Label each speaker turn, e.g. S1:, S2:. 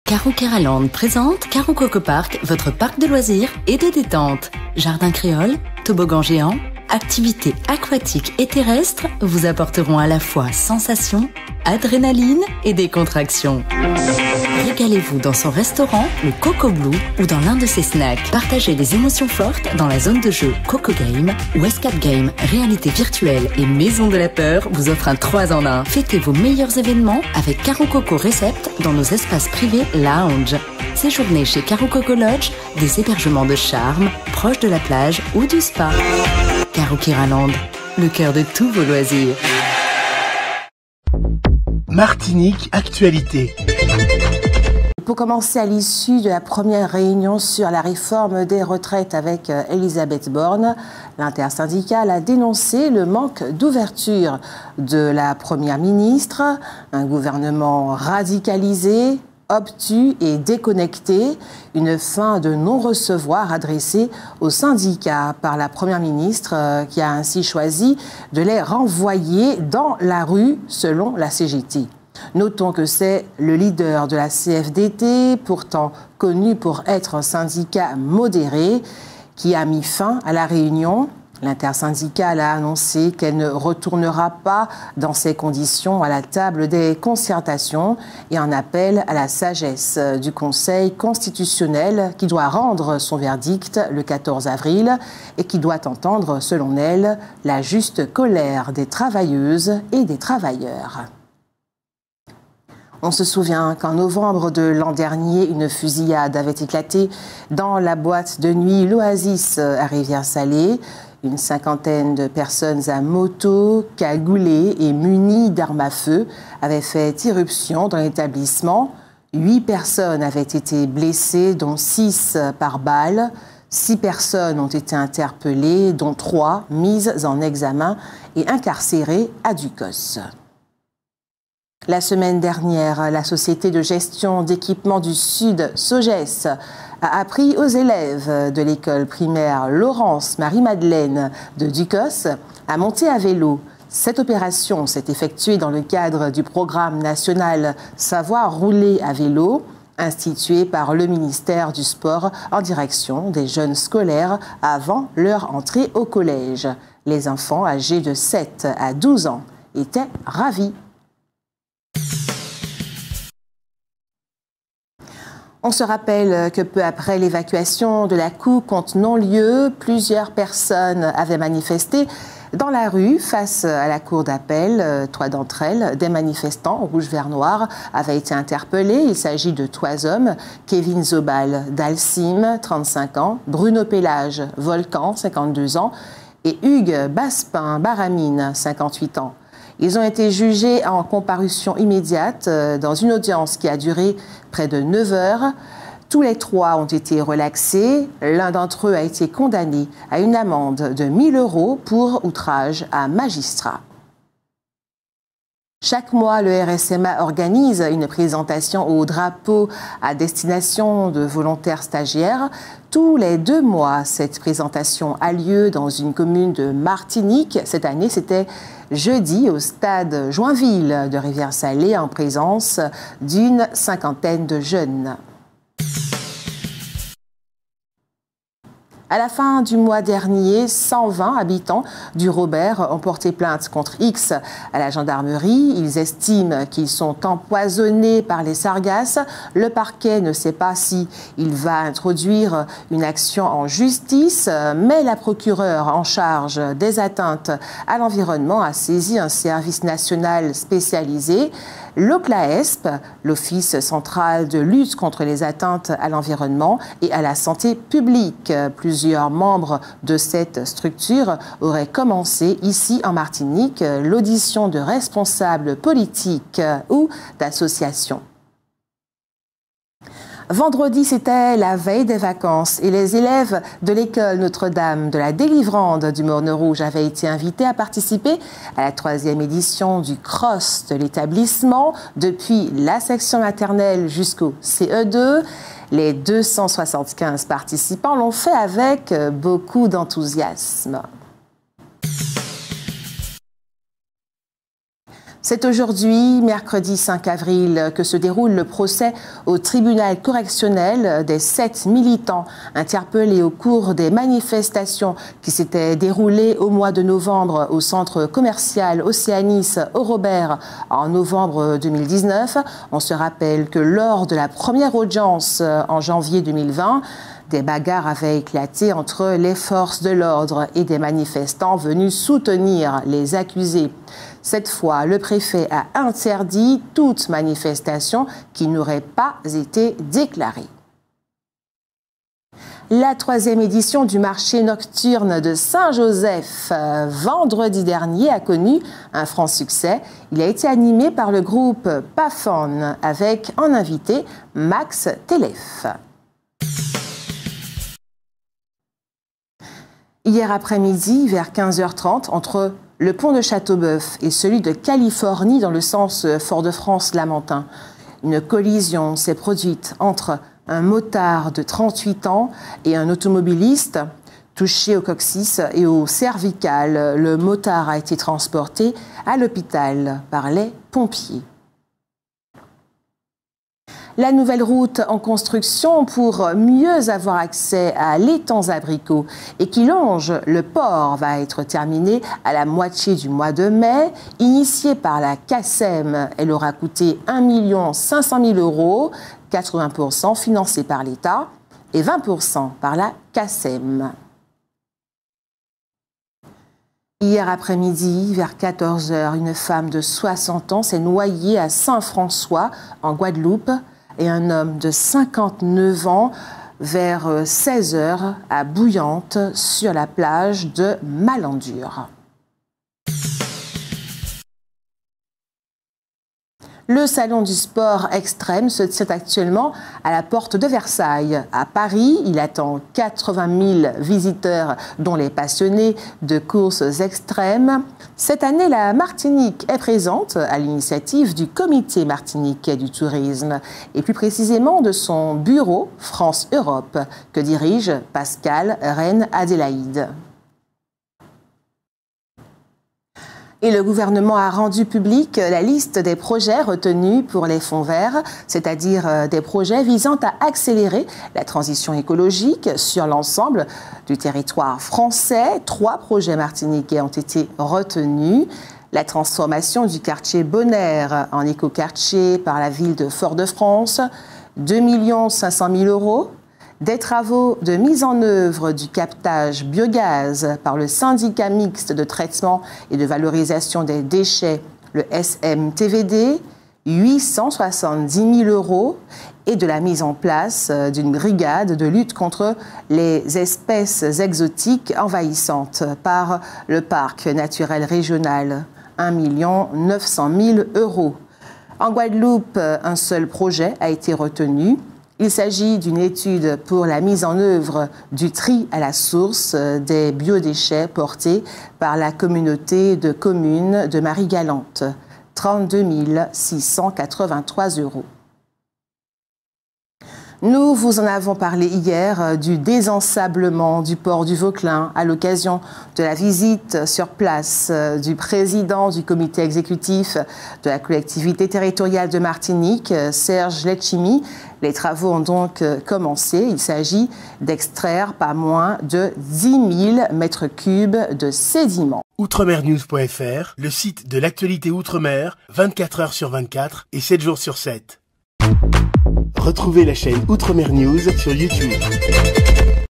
S1: Caro Keraland présente Caro Coco Park, votre parc de loisirs et de détente. Jardin créole, toboggan géant, activités aquatiques et terrestres vous apporteront à la fois sensations, adrénaline et décontraction. Régalez-vous dans son restaurant, le Coco Blue, ou dans l'un de ses snacks. Partagez les émotions fortes dans la zone de jeu Coco Game, où Escape Game, réalité virtuelle et maison de la peur vous offre un 3 en 1. Fêtez vos meilleurs événements avec Caro Coco Recept dans nos espaces privés lounge. Séjournez chez Caro Coco Lodge, des hébergements de charme, proches de la plage ou du spa. Caro Keraland, le cœur de tous vos loisirs.
S2: Martinique Actualité.
S3: Pour commencer, à l'issue de la première réunion sur la réforme des retraites avec Elisabeth Borne, l'intersyndicale a dénoncé le manque d'ouverture de la Première ministre, un gouvernement radicalisé, obtus et déconnecté, une fin de non-recevoir adressée aux syndicats par la Première ministre qui a ainsi choisi de les renvoyer dans la rue selon la CGT. Notons que c'est le leader de la CFDT, pourtant connu pour être un syndicat modéré, qui a mis fin à la réunion. L'intersyndicale a annoncé qu'elle ne retournera pas dans ces conditions à la table des concertations et en appelle à la sagesse du Conseil constitutionnel qui doit rendre son verdict le 14 avril et qui doit entendre, selon elle, la juste colère des travailleuses et des travailleurs. On se souvient qu'en novembre de l'an dernier, une fusillade avait éclaté dans la boîte de nuit L'Oasis à Rivière-Salée. Une cinquantaine de personnes à moto, cagoulées et munies d'armes à feu avaient fait irruption dans l'établissement. 8 personnes avaient été blessées, dont 6 par balle. 6 personnes ont été interpellées, dont 3 mises en examen et incarcérées à Ducos. La semaine dernière, la Société de gestion d'équipement du Sud, SOGES, a appris aux élèves de l'école primaire Laurence Marie-Madeleine de Ducos à monter à vélo. Cette opération s'est effectuée dans le cadre du programme national Savoir rouler à vélo, institué par le ministère du Sport en direction des jeunes scolaires avant leur entrée au collège. Les enfants âgés de 7 à 12 ans étaient ravis. On se rappelle que peu après l'évacuation de la coupe contre non-lieu, plusieurs personnes avaient manifesté dans la rue face à la cour d'appel. 3 d'entre elles, des manifestants rouge, vert, noir, avaient été interpellés. Il s'agit de 3 hommes, Kevin Zobal d'Alcim, 35 ans, Bruno Pélage, Volcan, 52 ans, et Hugues Baspin Baramine, 58 ans. Ils ont été jugés en comparution immédiate dans une audience qui a duré près de 9 heures. Tous les 3 ont été relaxés. L'un d'entre eux a été condamné à une amende de 1 000 € pour outrage à magistrat. Chaque mois, le RSMA organise une présentation au drapeau à destination de volontaires stagiaires. Tous les 2 mois, cette présentation a lieu dans une commune de Martinique. Cette année, c'était jeudi au stade Joinville de Rivière-Salée en présence d'une 50aine de jeunes. À la fin du mois dernier, 120 habitants du Robert ont porté plainte contre X à la gendarmerie. Ils estiment qu'ils sont empoisonnés par les sargasses. Le parquet ne sait pas si il va introduire une action en justice, mais la procureure en charge des atteintes à l'environnement a saisi un service national spécialisé. L'OCLAESP, l'Office central de lutte contre les atteintes à l'environnement et à la santé publique. Plusieurs membres de cette structure auraient commencé ici en Martinique l'audition de responsables politiques ou d'associations. Vendredi, c'était la veille des vacances et les élèves de l'école Notre-Dame de la Délivrande du Morne-Rouge avaient été invités à participer à la 3e édition du CROSS de l'établissement, depuis la section maternelle jusqu'au CE2. Les 275 participants l'ont fait avec beaucoup d'enthousiasme. C'est aujourd'hui, mercredi 5 avril, que se déroule le procès au tribunal correctionnel des 7 militants interpellés au cours des manifestations qui s'étaient déroulées au mois de novembre au centre commercial Océanis au Robert en novembre 2019. On se rappelle que lors de la première audience en janvier 2020, des bagarres avaient éclaté entre les forces de l'ordre et des manifestants venus soutenir les accusés. Cette fois, le préfet a interdit toute manifestation qui n'aurait pas été déclarée. La 3e édition du marché nocturne de Saint-Joseph, vendredi dernier, a connu un franc succès. Il a été animé par le groupe Pafon avec en invité Max Telef. Hier après-midi, vers 15h30, entre le pont de Châteauboeuf et celui de Californie dans le sens Fort-de-France-Lamentin, une collision s'est produite entre un motard de 38 ans et un automobiliste. Touché au coccyx et au cervical, le motard a été transporté à l'hôpital par les pompiers. La nouvelle route en construction pour mieux avoir accès à l'étang Abricot et qui longe le port va être terminée à la moitié du mois de mai. Initiée par la CACEM, elle aura coûté 1 500 000 €, 80% financés par l'État et 20% par la CACEM. Hier après-midi, vers 14h, une femme de 60 ans s'est noyée à Saint-François, en Guadeloupe, et un homme de 59 ans vers 16h à Bouillante, sur la plage de Malandure. Le salon du sport extrême se tient actuellement à la porte de Versailles. À Paris, il attend 80 000 visiteurs, dont les passionnés de courses extrêmes. Cette année, la Martinique est présente à l'initiative du Comité martiniquais du tourisme et plus précisément de son bureau France-Europe que dirige Pascal Reine-Adélaïde. Et le gouvernement a rendu publique la liste des projets retenus pour les fonds verts, c'est-à-dire des projets visant à accélérer la transition écologique sur l'ensemble du territoire français. 3 projets martiniquais ont été retenus. La transformation du quartier Bonaire en écoquartier par la ville de Fort-de-France, 2 500 000 €. Des travaux de mise en œuvre du captage biogaz par le syndicat mixte de traitement et de valorisation des déchets, le SMTVD, 870 000 € et de la mise en place d'une brigade de lutte contre les espèces exotiques envahissantes par le parc naturel régional, 1 900 000 €. En Guadeloupe, un seul projet a été retenu. Il s'agit d'une étude pour la mise en œuvre du tri à la source des biodéchets portés par la communauté de communes de Marie-Galante. 32 683 €. Nous vous en avons parlé hier du désensablement du port du Vauclin à l'occasion de la visite sur place du président du comité exécutif de la collectivité territoriale de Martinique, Serge Letchimy. Les travaux ont donc commencé. Il s'agit d'extraire pas moins de 10 000 mètres cubes de sédiments.
S2: Outremernews.fr, le site de l'actualité Outre-mer, 24 heures sur 24 et 7 jours sur 7. Retrouvez la chaîne Outremer News sur YouTube.